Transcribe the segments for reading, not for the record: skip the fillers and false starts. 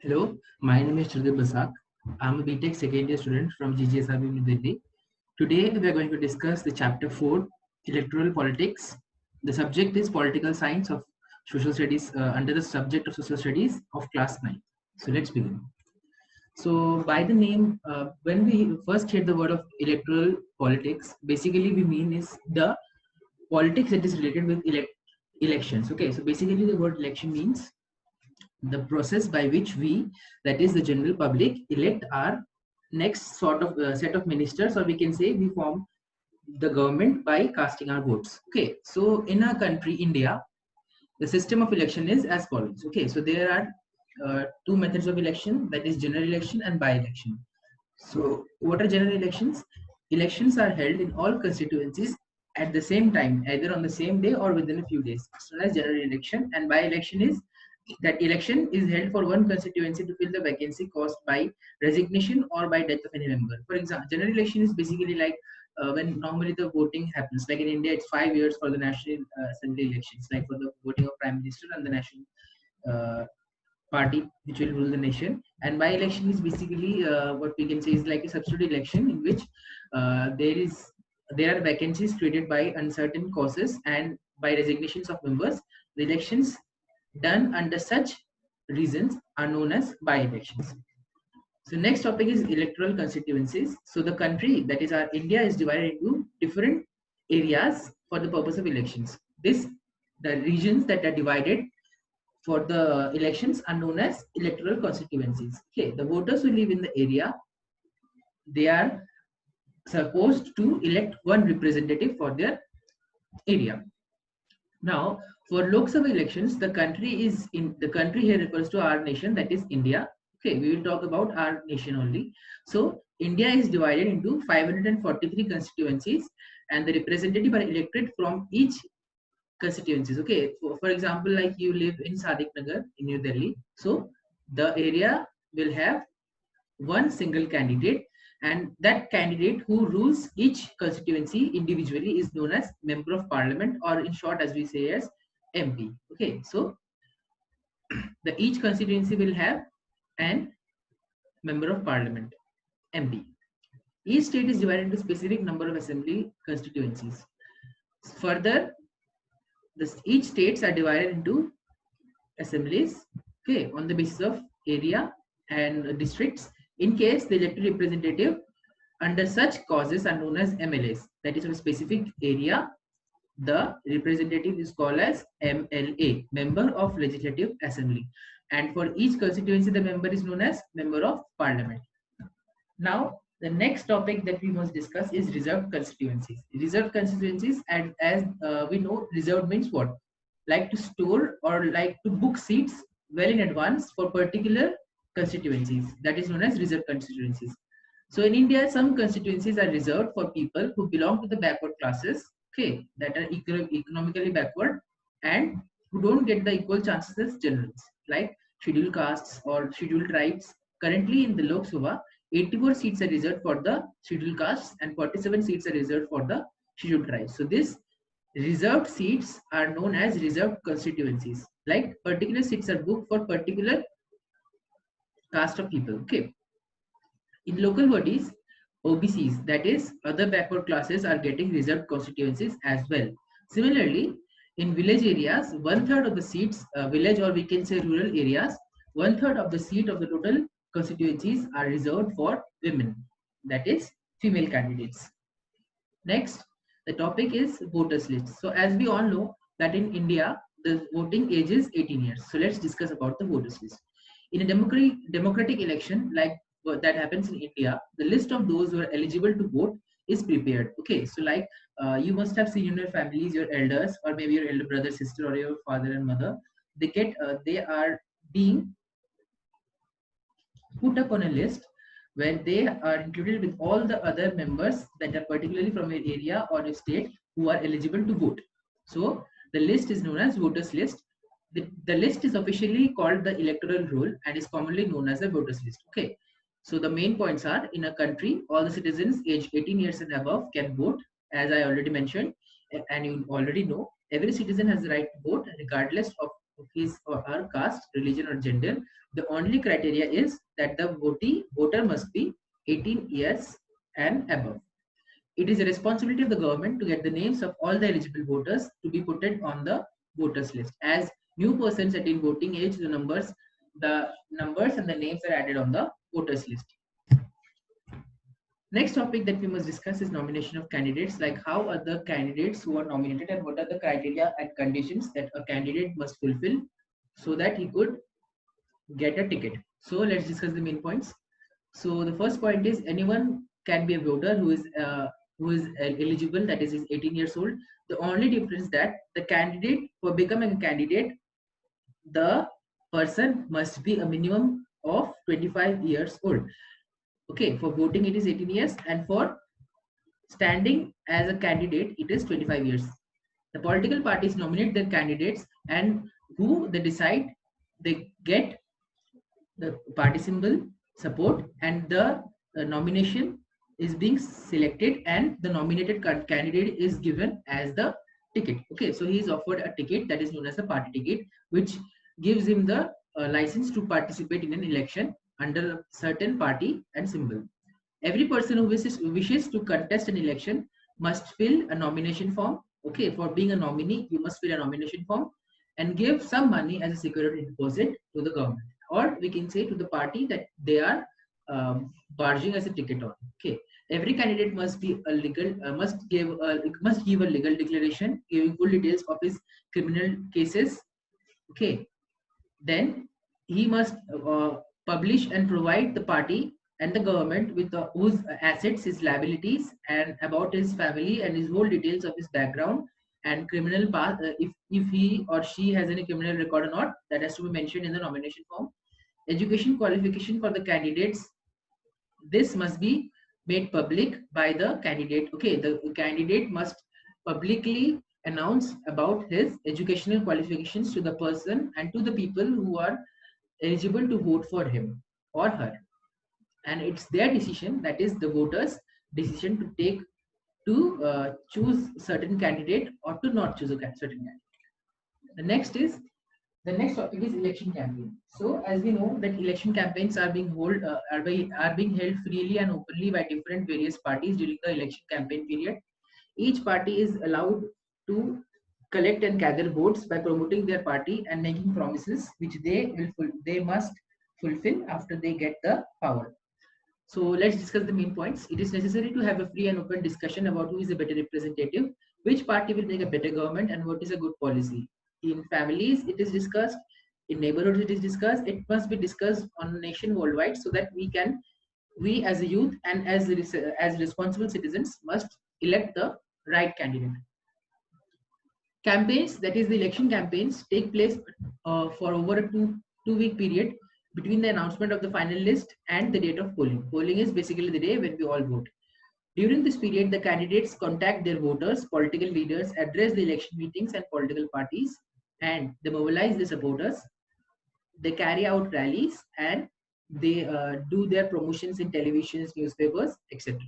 Hello, my name is Shradeep Basak. I'm a BTech second year student from GGSRB New Delhi. Today we are going to discuss the chapter 4, Electoral Politics. The subject is Political Science of Social Studies under the subject of Social Studies of class 9. So let's begin. So by the name, when we first hear the word of electoral politics, basically we mean is the politics that is related with elections. Okay, so basically the word election means the process by which we, that is the general public, elect our next sort of set of ministers, or we can say we form the government by casting our votes. Okay, so in our country India, the system of election is as follows. Okay, so there are two methods of election, that is general election and by election. So what are general elections? Elections are held in all constituencies at the same time, either on the same day or within a few days. So that's general election. And by election is that election is held for one constituency to fill the vacancy caused by resignation or by death of any member. For example, general election is basically like when normally the voting happens. Like in India, it's 5 years for the national assembly elections, like for the voting of prime minister and the national uh, party which will rule the nation. And by election is basically what we can say is like a substitute election in which there are vacancies created by uncertain causes and by resignations of members. The elections done under such reasons are known as by elections. So next topic is electoral constituencies. So the country, that is our India, is divided into different areas for the purpose of elections. The regions that are divided for the elections are known as electoral constituencies. Okay, the voters who live in the area, they are supposed to elect one representative for their area. Now, for Lok Sabha elections, the country here refers to our nation, that is India. Okay, we will talk about our nation only. So India is divided into 543 constituencies, and the representative are elected from each constituencies. Okay, for example, like you live in Sadiq Nagar in New Delhi, so the area will have one single candidate, and that candidate who rules each constituency individually is known as member of parliament, or in short as we say as MP. Okay, so the each constituency will have an member of parliament, MP. Each state is divided into specific number of assembly constituencies. Further, each states are divided into assemblies, okay, on the basis of area and districts. In case the elected representative under such causes are known as MLAs, that is of a specific area, the representative is called as MLA, member of legislative assembly, and for each constituency the member is known as member of parliament. Now the next topic that we must discuss is reserved constituencies. Reserved constituencies, and as we know, reserved means what? Like to store or like to book seats well in advance for particular constituencies, that is known as reserved constituencies. So in India, some constituencies are reserved for people who belong to the backward classes, okay, that are economically backward and who don't get the equal chances as generals, like scheduled castes or scheduled tribes. Currently in the Lok Sabha, 84 seats are reserved for the scheduled castes and 47 seats are reserved for the scheduled tribes. So this reserved seats are known as reserved constituencies. Like particular seats are booked for particular caste of people. Okay. In local bodies, OBCs, that is other backward classes, are getting reserved constituencies as well. Similarly, in village areas, one third of the seats, village or we can say rural areas, one third of the seat of the total constituencies are reserved for women, that is female candidates. Next, the topic is voters list. So as we all know that in India, the voting age is 18 years. So let's discuss about the voters list. In a democratic election like that happens in India, the list of those who are eligible to vote is prepared. Okay, so like you must have seen in your families, your elders, or maybe your elder brother, sister, or your father and mother. They are being put up on a list where they are included with all the other members that are particularly from your area or your state who are eligible to vote. So the list is known as voters list. The list is officially called the electoral roll and is commonly known as a voters list. Okay. So the main points are, in a country, all the citizens aged 18 years and above can vote, as I already mentioned, and you already know, every citizen has the right to vote regardless of of his or her caste, religion, or gender. The only criteria is that the voter must be 18 years and above. It is a responsibility of the government to get the names of all the eligible voters to be put on the voters list. As new persons attain voting age, the numbers and the names are added on the voters list. Next topic that we must discuss is nomination of candidates, like how are the candidates who are nominated and what are the criteria and conditions that a candidate must fulfill so that he could get a ticket. So let's discuss the main points. So the first point is anyone can be a voter who is eligible, that is 18 years old. The only difference that the candidate, for becoming a candidate, the person must be a minimum of 25 years old. Okay, for voting it is 18 years, and for standing as a candidate it is 25 years. The political parties nominate their candidates, and who they decide, they get the party symbol support, and the nomination is being selected, and the nominated candidate is given as the ticket. Okay, so he is offered a ticket that is known as a party ticket, which gives him the license to participate in an election under a certain party and symbol. Every person who wishes to contest an election must fill a nomination form. Okay, for being a nominee you must fill a nomination form and give some money as a security deposit to the government, or we can say to the party that they are barging as a ticket on. Okay, every candidate must be a legal must give a legal declaration giving full details of his criminal cases. Okay, then he must publish and provide the party and the government with whose assets, his liabilities, and about his family and his whole details of his background and criminal past. If he or she has any criminal record or not, that has to be mentioned in the nomination form. Education qualification for the candidates, this must be made public by the candidate. Okay, the candidate must publicly announce about his educational qualifications to the person and to the people who are eligible to vote for him or her, and it's their decision, that is the voters decision, to take to choose certain candidate or to not choose a certain candidate. The next topic is election campaign. So as we know that election campaigns are being held freely and openly by different various parties during the election campaign period. Each party is allowed to collect and gather votes by promoting their party and making promises which they must fulfill after they get the power. So let's discuss the main points. It is necessary to have a free and open discussion about who is a better representative, which party will make a better government, and what is a good policy. In families, it is discussed. In neighborhoods, it is discussed. It must be discussed on a nation worldwide, so that we as a youth and as responsible citizens must elect the right candidate. Campaigns, that is the election campaigns, take place for over a two-week period between the announcement of the final list and the date of polling. Polling is basically the day when we all vote. During this period, the candidates contact their voters, political leaders, address the election meetings and political parties, and they mobilize the supporters. They carry out rallies, and they do their promotions in televisions, newspapers, etc.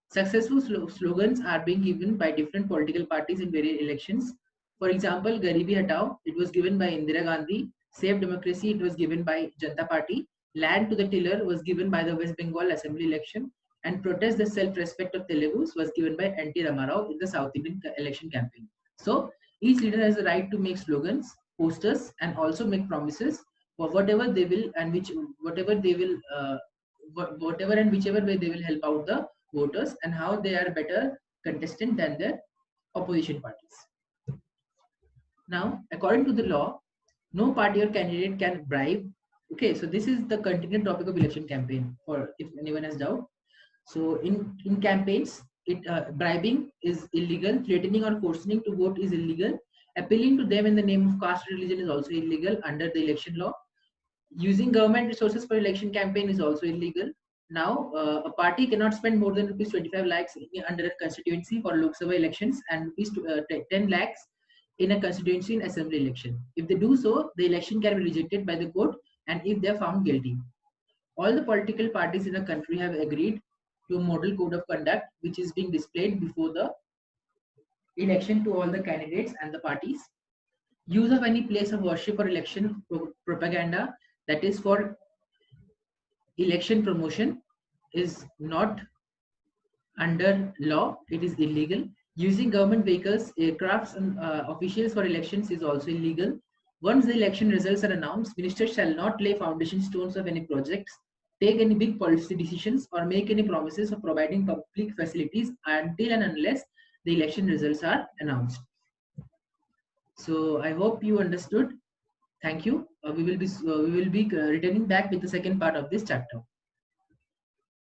Successful slogans are being given by different political parties in various elections. For example, Garibi Hatao, it was given by Indira Gandhi. Save Democracy, it was given by Janata Party. Land to the Tiller was given by the West Bengal Assembly election. And Protest the Self-Respect of Telugus was given by N.T. Ramarao in the South Indian election campaign. So each leader has the right to make slogans, posters, and also make promises for whatever they will and whatever and whichever way they will help out the voters, and how they are better contestant than their opposition parties. Now, according to the law, no party or candidate can bribe. Okay, so this is the continued topic of election campaign, for if anyone has doubt. So in campaigns, bribing is illegal. Threatening or forcing to vote is illegal. Appealing to them in the name of caste religion is also illegal under the election law. Using government resources for election campaign is also illegal. Now, a party cannot spend more than rupees 25 lakhs under a constituency for Lok Sabha elections and rupees 10 lakhs in a constituency in assembly election. If they do so, the election can be rejected by the court, and if they are found guilty. All the political parties in the country have agreed to a model code of conduct, which is being displayed before the election to all the candidates and the parties. Use of any place of worship or election propaganda, that is for election promotion, is not under law. It is illegal. Using government vehicles, aircrafts, and officials for elections is also illegal. Once the election results are announced, ministers shall not lay foundation stones of any projects, take any big policy decisions, or make any promises of providing public facilities until and unless the election results are announced. So I hope you understood. Thank you. We will be returning back with the second part of this chapter.